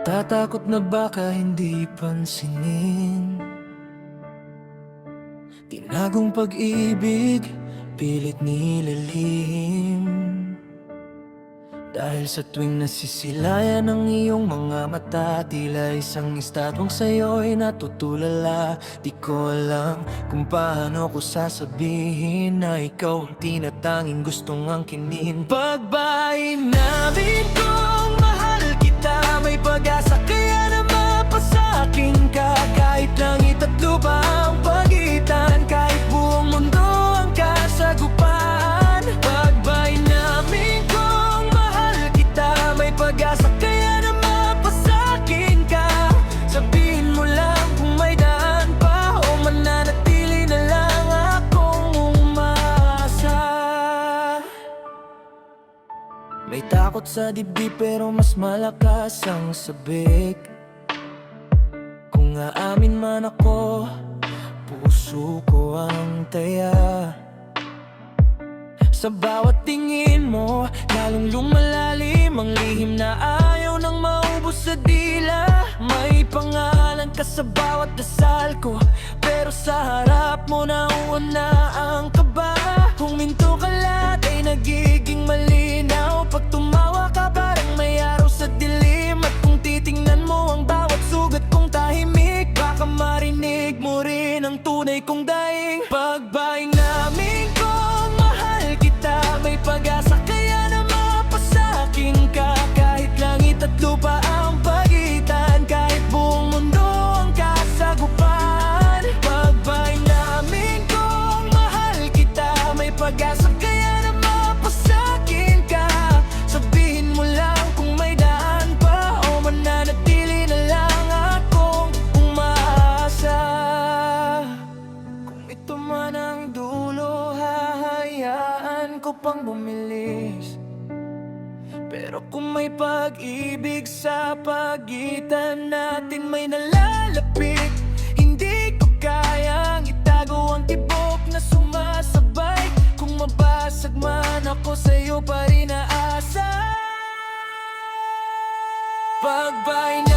Natatakot na baka hindi pansinin. Tinagong pag-ibig, pilit nilalihim. Dahil sa tuwing nasisilayan ng iyong mga mata, tila isang estatwang sa'yo'y natutulala. Di ko alam kung paano ko sasabihin na ikaw ang tinatanging gustong angkinin. Pagbahin namin kung mahal kita, may pag-asa kaya na mapasakin ka. Kahit langit at lupa ang pagitan, kahit buong mundo ang kasagupan. Pagbahin namin kung mahal kita, may pag-asa kaya na mapasakin ka. Sabihin mo lang kung may daan pa o mananatili na lang akong umasa. May takot sa dibdib pero mas malakas ang sabik. Kung aamin man ako, puso ko ang taya. Sa bawat tingin mo, lalong lumalalim ang lihim na ayaw nang maubos sa dila. May pangalan ka sa bawat dasal ko, pero sa harap mo nauuna ang kaba. Huminto ka lahat ay nagiging malinaw. Pag tumawa ka parang may araw sa dilim. At kung titingnan mo ang bawat sugat kong tahimik, baka marinig mo rin ang tunay kong daing. Pagbaing namin kung mahal kita, may pag-asa kaya na mapasakin ka. Kahit langit at lupa ang pagitan, kahit buong mundo ang kasagupan. Pagbaing namin kung mahal kita, may pag-asa kaya na mapasakin ka. Sabihin mo lang kung may daan pa o mananatili na lang akong umaasa. Kung ito man ang dulo, hahayaan ko pang bumilis. Pero kung may pag-ibig sa pagitan natin, may nalalapit, hindi ko kayang itago ang tibok na sumasabay. Kung mabasag man ako, sa'yo pa rin aasa. Pagbahay na